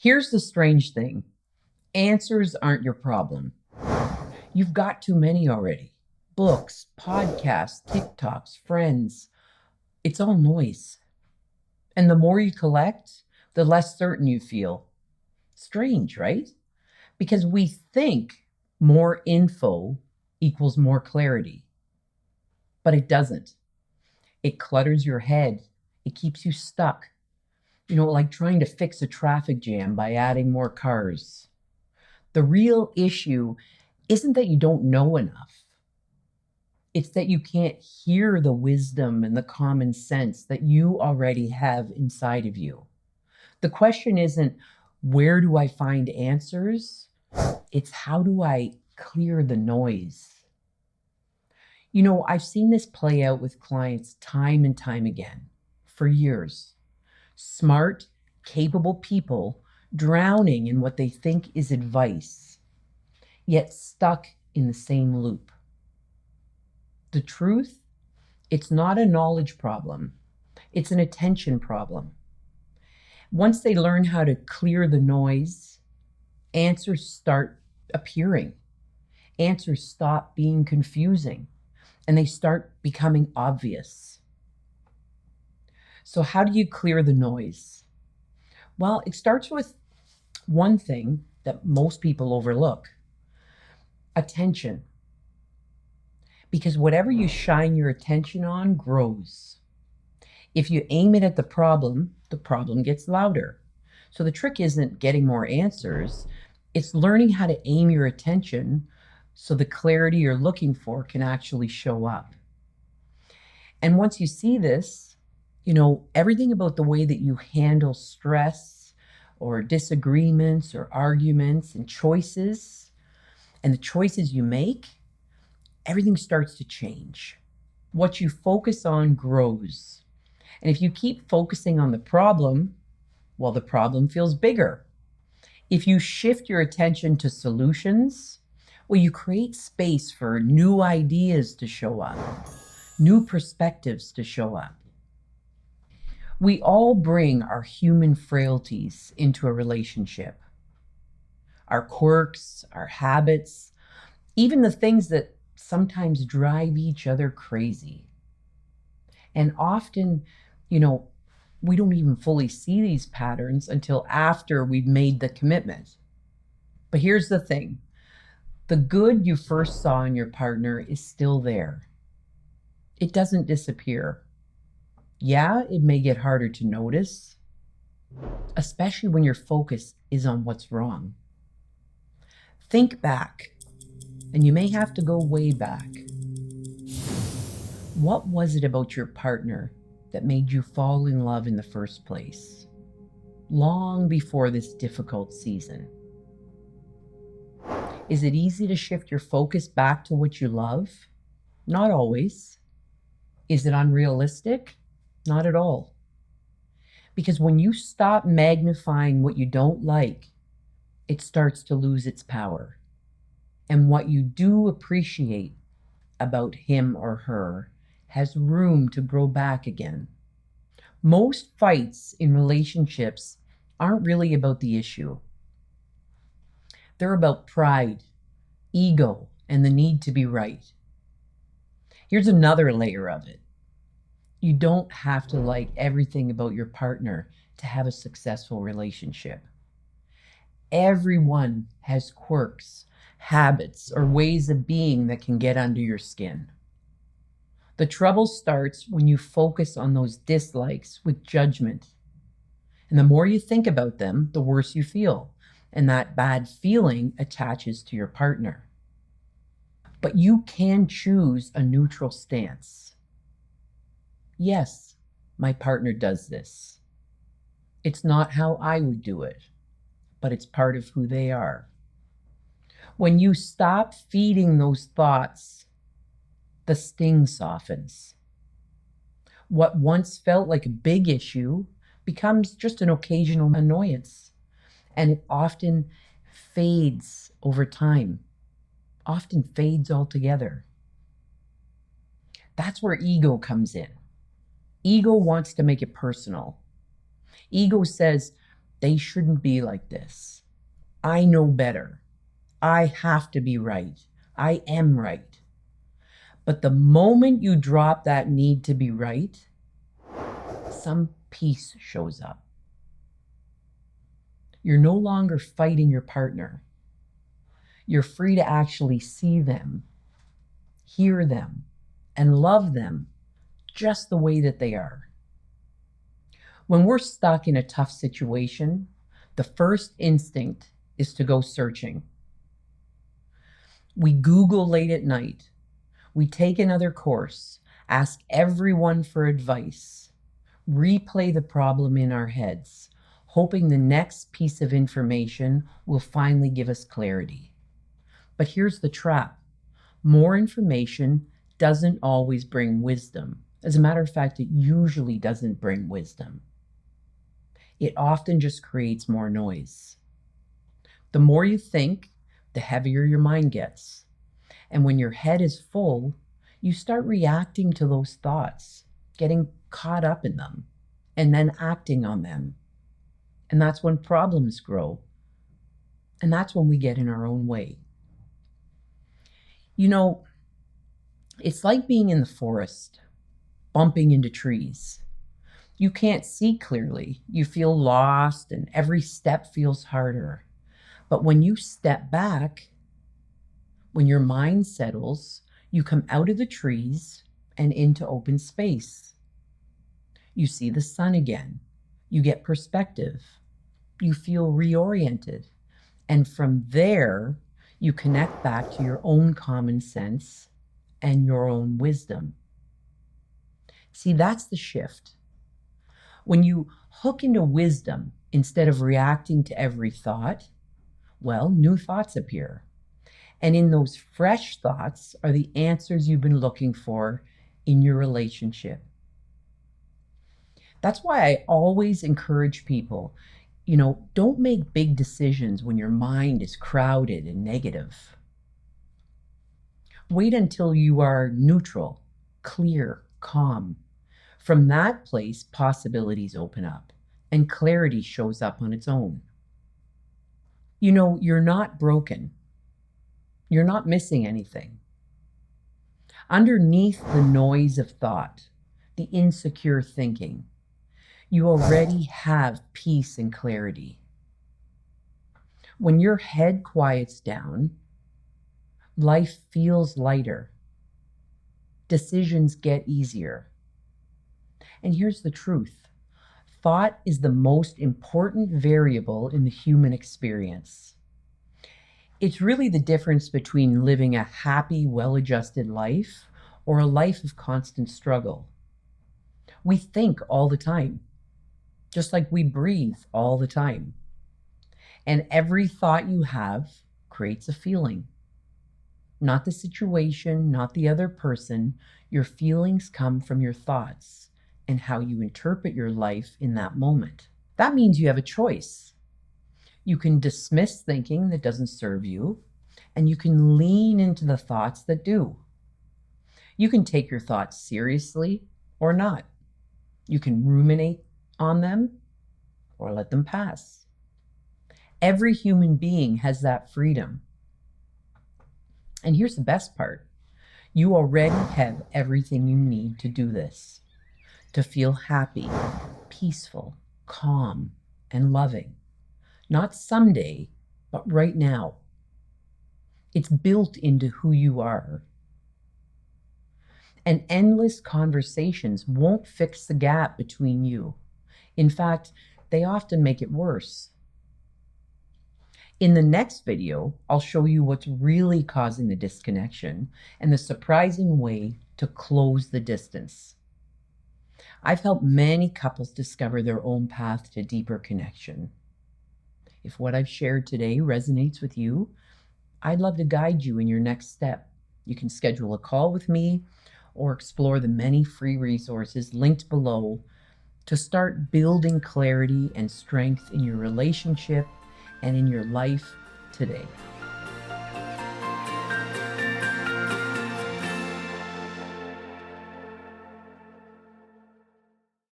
Here's the strange thing. Answers aren't your problem. You've got too many already. Books, podcasts, TikToks, friends. It's all noise. And the more you collect, the less certain you feel. Strange, right? Because we think more info equals more clarity, but it doesn't. It clutters your head. It keeps you stuck. Like trying to fix a traffic jam by adding more cars. The real issue isn't that you don't know enough. It's that you can't hear the wisdom and the common sense that you already have inside of you. The question isn't, where do I find answers? It's how do I clear the noise? I've seen this play out with clients time and time again for years. Smart, capable people drowning in what they think is advice, yet stuck in the same loop. The truth, it's not a knowledge problem. It's an attention problem. Once they learn how to clear the noise, answers start appearing. Answers stop being confusing, and they start becoming obvious. So how do you clear the noise? Well, it starts with one thing that most people overlook: attention. Because whatever you shine your attention on grows. If you aim it at the problem gets louder. So the trick isn't getting more answers, it's learning how to aim your attention so the clarity you're looking for can actually show up. And once you see this, everything about the way that you handle stress or disagreements or arguments and choices, and the choices you make, everything starts to change. What you focus on grows. And if you keep focusing on the problem, well, the problem feels bigger. If you shift your attention to solutions, well, you create space for new ideas to show up, new perspectives to show up. We all bring our human frailties into a relationship. Our quirks, our habits, even the things that sometimes drive each other crazy. And often, we don't even fully see these patterns until after we've made the commitment. But here's the thing. The good you first saw in your partner is still there. It doesn't disappear. Yeah, it may get harder to notice, especially when your focus is on what's wrong. Think back, and you may have to go way back. What was it about your partner that made you fall in love in the first place, long before this difficult season? Is it easy to shift your focus back to what you love? Not always. Is it unrealistic? Not at all. Because when you stop magnifying what you don't like, it starts to lose its power. And what you do appreciate about him or her has room to grow back again. Most fights in relationships aren't really about the issue. They're about pride, ego, and the need to be right. Here's another layer of it. You don't have to like everything about your partner to have a successful relationship. Everyone has quirks, habits, or ways of being that can get under your skin. The trouble starts when you focus on those dislikes with judgment. And the more you think about them, the worse you feel. And that bad feeling attaches to your partner. But you can choose a neutral stance. Yes, my partner does this. It's not how I would do it, but it's part of who they are. When you stop feeding those thoughts, the sting softens. What once felt like a big issue becomes just an occasional annoyance, and it often fades over time, often fades altogether. That's where ego comes in. Ego wants to make it personal. Ego says, They shouldn't be like this. I know better. I have to be right. I am right. But the moment you drop that need to be right, some peace shows up. You're no longer fighting your partner. You're free to actually see them, hear them, and love them just the way that they are. When we're stuck in a tough situation, the first instinct is to go searching. We Google late at night. We take another course, ask everyone for advice, replay the problem in our heads, hoping the next piece of information will finally give us clarity. But here's the trap. More information doesn't always bring wisdom. As a matter of fact, it usually doesn't bring wisdom. It often just creates more noise. The more you think, the heavier your mind gets. And when your head is full, you start reacting to those thoughts, getting caught up in them, and then acting on them. And that's when problems grow. And that's when we get in our own way. You know, it's like being in the forest, bumping into trees. You can't see clearly. You feel lost, and every step feels harder. But when you step back, when your mind settles, you come out of the trees and into open space. You see the sun again. You get perspective. You feel reoriented. And from there, you connect back to your own common sense and your own wisdom. See, that's the shift. When you hook into wisdom instead of reacting to every thought, well, new thoughts appear. And in those fresh thoughts are the answers you've been looking for in your relationship. That's why I always encourage people, don't make big decisions when your mind is crowded and negative. Wait until you are neutral, clear, calm. From that place, possibilities open up and clarity shows up on its own. You're not broken. You're not missing anything. Underneath the noise of thought, the insecure thinking, you already have peace and clarity. When your head quiets down, life feels lighter. Decisions get easier. And here's the truth. Thought is the most important variable in the human experience. It's really the difference between living a happy, well-adjusted life or a life of constant struggle. We think all the time, just like we breathe all the time. And every thought you have creates a feeling. Not the situation, not the other person. Your feelings come from your thoughts and how you interpret your life in that moment. That means you have a choice. You can dismiss thinking that doesn't serve you, and you can lean into the thoughts that do. You can take your thoughts seriously or not. You can ruminate on them or let them pass. Every human being has that freedom. And here's the best part. You already have everything you need to do this, to feel happy, peaceful, calm, and loving. Not someday, but right now. It's built into who you are. And endless conversations won't fix the gap between you. In fact, they often make it worse. In the next video, I'll show you what's really causing the disconnection and the surprising way to close the distance. I've helped many couples discover their own path to deeper connection. If what I've shared today resonates with you, I'd love to guide you in your next step. You can schedule a call with me or explore the many free resources linked below to start building clarity and strength in your relationship and in your life today.